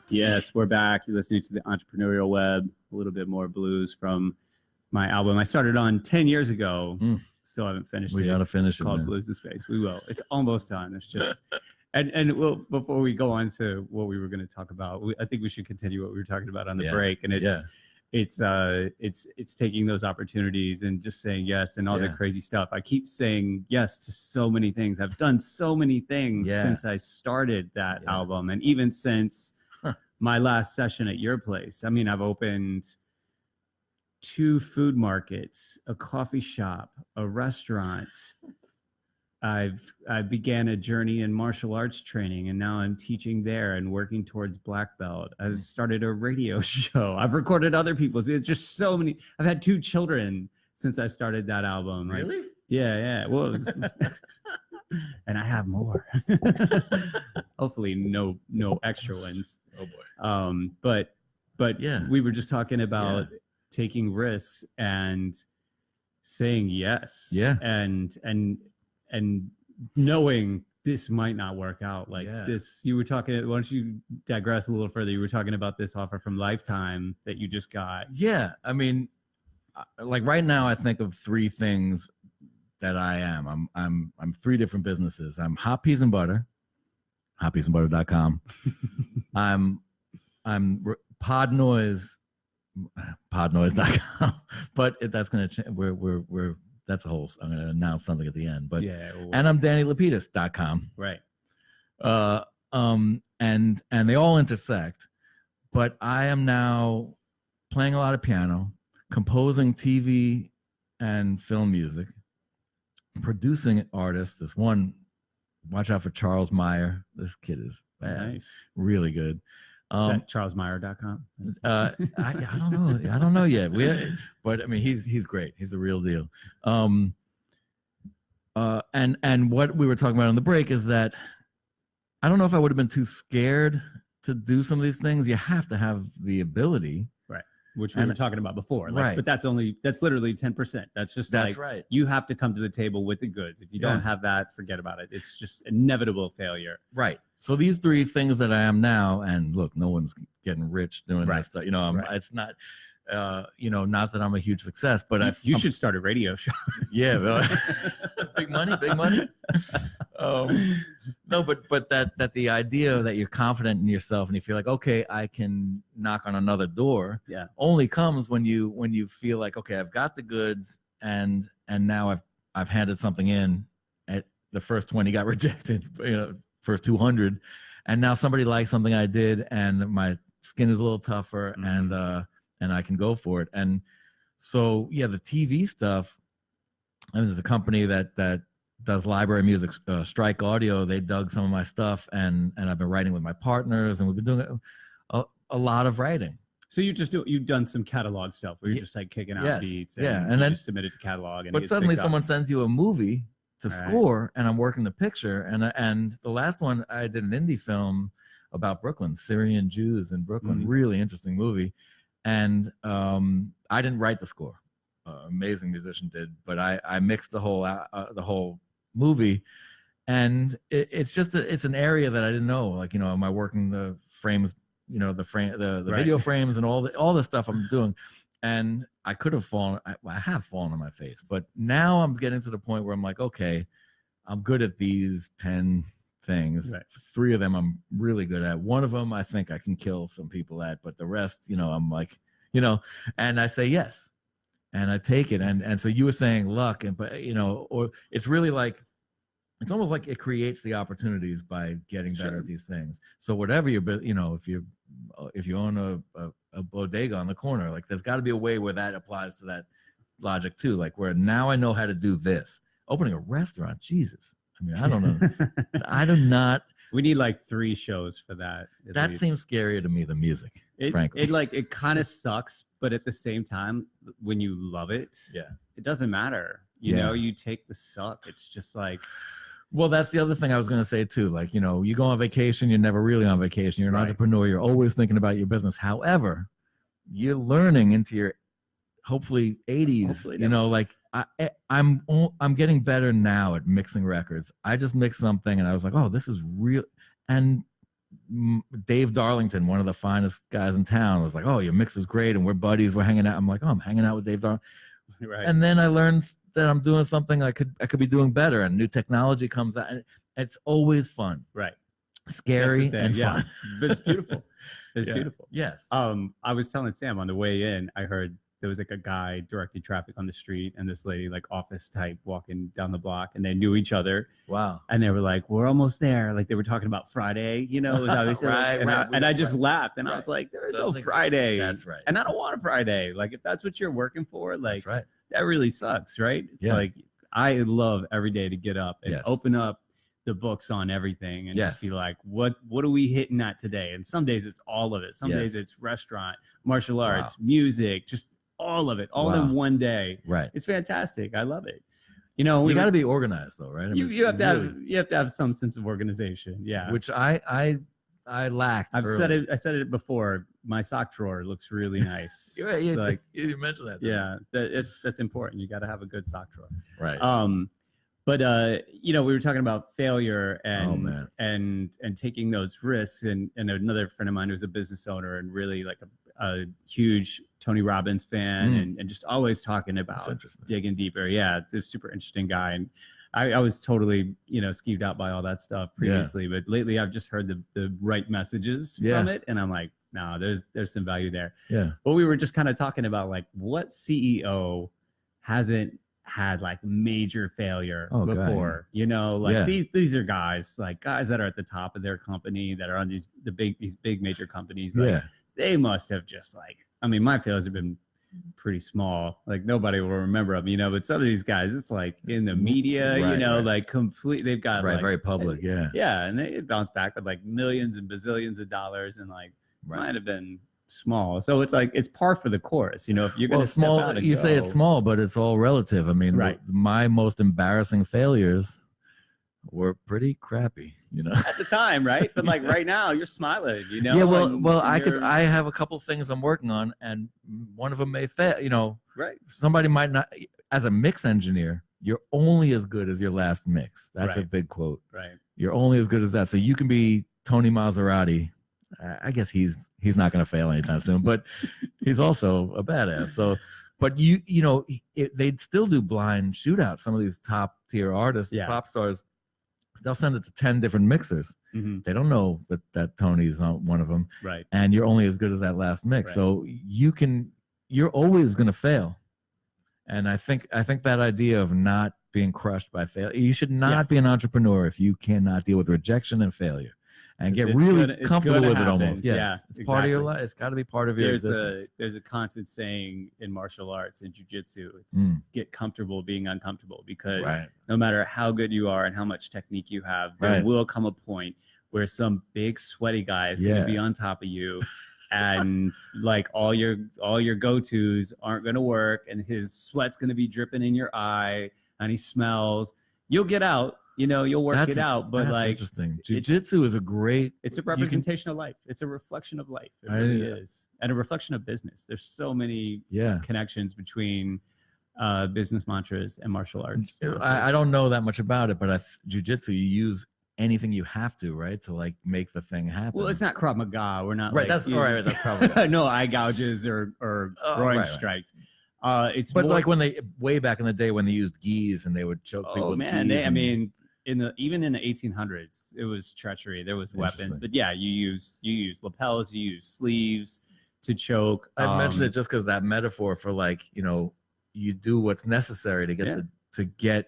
Yes, we're back. You're listening to the Entrepreneurial Web, a little bit more blues from my album I started on 10 years ago. Still haven't finished it. We got to finish it. Called Blues in Space. We will. It's almost done. It's just, and we'll, before we go on to what we were going to talk about, I think we should continue what we were talking about on the break. And it's taking those opportunities and just saying yes and all the crazy stuff. I keep saying yes to so many things. I've done so many things since I started that album, and even since my last session at your place. I mean, I've opened 2 food markets, a coffee shop, a restaurant. I began a journey in martial arts training, and now I'm teaching there and working towards black belt. I've started a radio show. I've recorded other people's. It's just so many. I've had 2 children since I started that album. Really? Yeah. Well, it was, and I have more. Hopefully, no extra ones. Oh boy. But we were just talking about taking risks and saying yes. Yeah. And knowing this might not work out like this. You were talking, why don't you digress a little further? You were talking about this offer from Lifetime that you just got. Yeah. I mean, like right now I think of 3 things that I am. I'm 3 different businesses. I'm Hot Peas and Butter, hotpeasandbutter.com. I'm podnoise.com. But that's going to change. We're that's a whole, I'm going to announce something at the end, but and I'm DaniLapidus.com. Right. And they all intersect, but I am now playing a lot of piano, composing TV and film music, producing artists. This one, watch out for Charles Meyer. This kid is nice, really good. Is that charlesmeyer.com? I don't know yet. But I mean, he's great. He's the real deal. And what we were talking about on the break is that I don't know if I would have been too scared to do some of these things. You have to have the ability, right? Which we were talking about before, right? But that's literally 10%. That's just right. You have to come to the table with the goods. If you don't have that, forget about it. It's just inevitable failure, right? So these 3 things that I am now, and look, no one's getting rich doing that stuff. You know, it's not, not that I'm a huge success, but you should start a radio show. Yeah, big money. No, but that the idea that you're confident in yourself and you feel like, okay, I can knock on another door. Yeah, only comes when you feel like, okay, I've got the goods, and now I've handed something in. At the first 20 got rejected. First 200, and now somebody likes something I did, and my skin is a little tougher, and I can go for it. And so the TV stuff, and there's a company that does library music, Strike Audio. They dug some of my stuff, and I've been writing with my partners, and we've been doing a lot of writing. So you've done some catalog stuff where you're just like kicking out beats, and then just submit it to catalog, and but suddenly someone sends you a movie to score, and I'm working the picture, and the last one I did an indie film about Brooklyn, Syrian Jews in Brooklyn. Really interesting movie, and I didn't write the score. Amazing musician did, but I mixed the whole movie, and it's an area that I didn't know. Like, am I working the frames? The video frames and all the stuff I'm doing. And I could have fallen. I have fallen on my face, but now I'm getting to the point where I'm like, okay, I'm good at these 10 things. Right. 3 of them I'm really good at. One of them I think I can kill some people at, but the rest, I'm like, and I say yes, and I take it. And so you were saying luck, or it's really like, it's almost like it creates the opportunities by getting better at these things. So whatever if you own a bodega on the corner, like there's got to be a way where that applies to that logic too. Like, where now I know how to do this. Opening a restaurant, Jesus. I mean, I don't know. I do not. We need like 3 shows for that. That seems scarier to me than music, frankly. It kind of sucks, but at the same time, when you love it, it doesn't matter. You take the suck. It's just like. Well, that's the other thing I was going to say too. Like, you go on vacation, you're never really on vacation. You're an entrepreneur. You're always thinking about your business. However, you're learning into your hopefully 80s. Hopefully, I'm getting better now at mixing records. I just mixed something and I was like, oh, this is real. And Dave Darlington, one of the finest guys in town, was like, oh, your mix is great and we're buddies, we're hanging out. I'm like, oh, I'm hanging out with Dave Darlington. Right. And then I learned that I'm doing something I could be doing better, and new technology comes out, and it's always fun. Right. Scary and fun. But it's beautiful. It's beautiful. Yes. I was telling Sam on the way in, I heard there was like a guy directing traffic on the street and this lady, like office type, walking down the block, and they knew each other. Wow. And they were like, we're almost there. Like they were talking about Friday, you know, was obviously and I just laughed and I was like, there is no Friday. That's right. And I don't want a Friday. Like if that's what you're working for, like that's right. That really sucks, right? It's like I love every day to get up and open up the books on everything and just be like, what are we hitting at today? And some days it's all of it. Some days it's restaurant, martial arts, music, just all of it, all in one day. Right. It's fantastic. I love it. You know, you got to be organized though, right? I mean, you have to have some sense of organization. Yeah. Which I lacked. I said it before. My sock drawer looks really nice. Like you mentioned that. Yeah, that's important. You got to have a good sock drawer. Right. But you know, we were talking about failure and taking those risks. And another friend of mine who's a business owner and really like a huge Tony Robbins fan and just always talking about digging deeper. Yeah, a super interesting guy. And I was totally, you know, skeeved out by all that stuff previously, but lately I've just heard the right messages from it, and I'm like, no, there's some value there. Yeah. But we were just kind of talking about like what CEO hasn't had like major failure before, you know, like these are guys that are at the top of their company that are on these big major companies. Like, they must have just like, I mean, my failures have been pretty small, like nobody will remember them, you know, but some of these guys, it's like in the media, you know, like complete, they've got like very public, and they bounce back with like millions and bazillions of dollars and like might have been small. So it's like it's par for the course, you know, if you're going to small, step out and say it's small, but it's all relative. I mean, my most embarrassing failures were pretty crappy, you know, at the time, right? But like right now, you're smiling, you know. Yeah, well, I have a couple things I'm working on, and one of them may fail. You know, somebody might not. As a mix engineer, you're only as good as your last mix. That's a big quote. Right. You're only as good as that. So you can be Tony Maserati. I guess he's not going to fail anytime soon, but he's also a badass. So, but you know, they'd still do blind shootouts. Some of these top tier artists, pop stars. They'll send it to 10 different mixers. They don't know that Tony's not one of them. Right. And you're only as good as that last mix. Right. So you're always going to fail. And I think that idea of not being crushed by failure, you should not be an entrepreneur if you cannot deal with rejection and failure. And get really comfortable with it almost. Yes. Yeah, it's part of your life. It's got to be part of your existence. There's a constant saying in martial arts and jujutsu, it's get comfortable being uncomfortable, because no matter how good you are and how much technique you have, there will come a point where some big sweaty guy is going to be on top of you and like all your go-tos aren't going to work, and his sweat's going to be dripping in your eye and he smells. You'll get out. You know, you'll work it out, but like interesting. Jiu-Jitsu is it's a representation of life. It's a reflection of life. It really is. And a reflection of business. There's so many connections between business mantras and martial arts. I don't know that much about it, but Jiu-Jitsu, you use anything you have to, right? To like make the thing happen. Well, it's not Krav Maga. We're not that's all right. That's Krav Maga. No eye gouges or groin strikes. It's but more, like when they way back in the day when they used gis and they would choke people with gis. I mean, even in the 1800s, it was treachery. There was weapons, but you use lapels, you use sleeves to choke. I mentioned it just because that metaphor for like, you know, you do what's necessary to get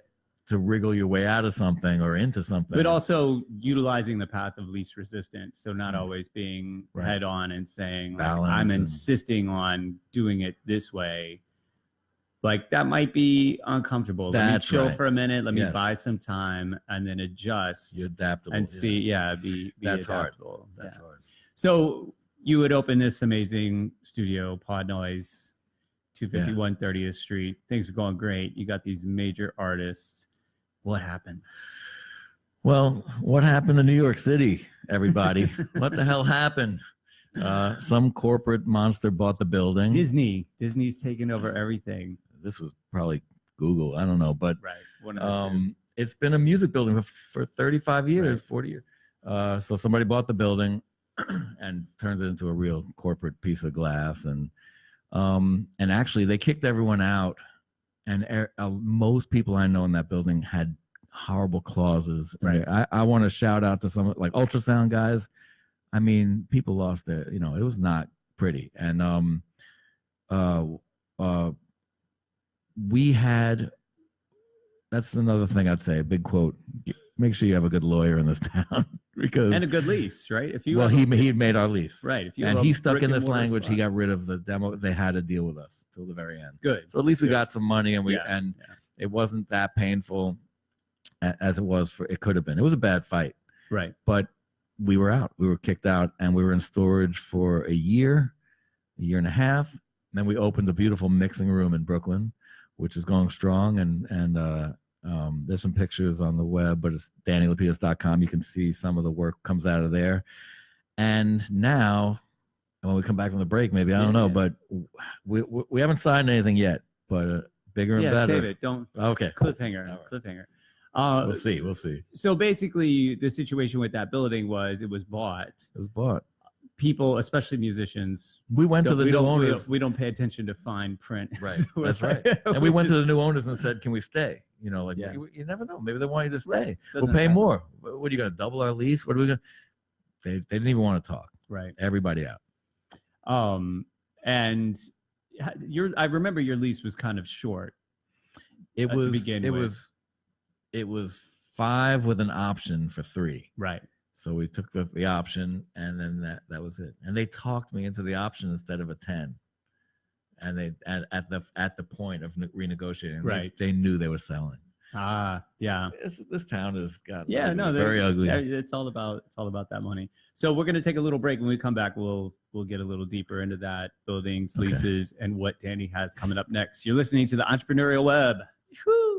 to wriggle your way out of something or into something, but also utilizing the path of least resistance. So not always being head on and saying like, I'm insisting on doing it this way. Like that might be uncomfortable. Let me chill for a minute. Let me buy some time and then adjust. You're adaptable and see. Be that's adaptable. Hard. That's hard. So you would open this amazing studio, Pod Noise, 251 30th Street. Things are going great. You got these major artists. What happened? Well, what happened to New York City, everybody? What the hell happened? Some corporate monster bought the building. Disney's taking over everything. This was probably Google. I don't know, but it's been a music building for 35 years, 40 years. So somebody bought the building and turns it into a real corporate piece of glass, and actually they kicked everyone out, and most people I know in that building had horrible clauses. I want to shout out to some like ultrasound guys. I mean, people lost their, it was not pretty. And we had, that's another thing I'd say, a big quote, make sure you have a good lawyer in this town. And a good lease, right? If you he made our lease, right? If he stuck in this language, he got rid of the demo. They had to deal with us till the very end. Good. So at least we got some money, and it wasn't that painful as it was it could have been. It was a bad fight, right? But we were out. We were kicked out, and we were in storage for a year and a half. And then we opened a beautiful mixing room in Brooklyn, which is going strong, and there's some pictures on the web, but it's DaniLapidus.com. You can see some of the work comes out of there. And now, when we come back from the break, maybe, I don't know, but we haven't signed anything yet, but bigger and better. Save it. Don't. Okay. Cliffhanger. Right. Cliffhanger. We'll see. So basically, the situation with that building was it was bought. It was bought. People, especially musicians, we went to the new owners. We don't pay attention to fine print. Right. That's right. And we went to the new owners and said, "Can we stay?" You never know. Maybe they want you to stay. Right. We'll pay more. What are you going to double our lease? What are we going to? They didn't even want to talk. Right. Everybody out. And I remember your lease was kind of short. It was 5 with an option for 3. Right. So we took the option, and then that was it. And they talked me into the option instead of a 10. And they at the point of renegotiating, right? They knew they were selling. Yeah. This town has got very ugly. It's all about that money. So we're gonna take a little break. When we come back, we'll get a little deeper into that, buildings, leases, and what Dani has coming up next. You're listening to the Entrepreneurial Web. Woo!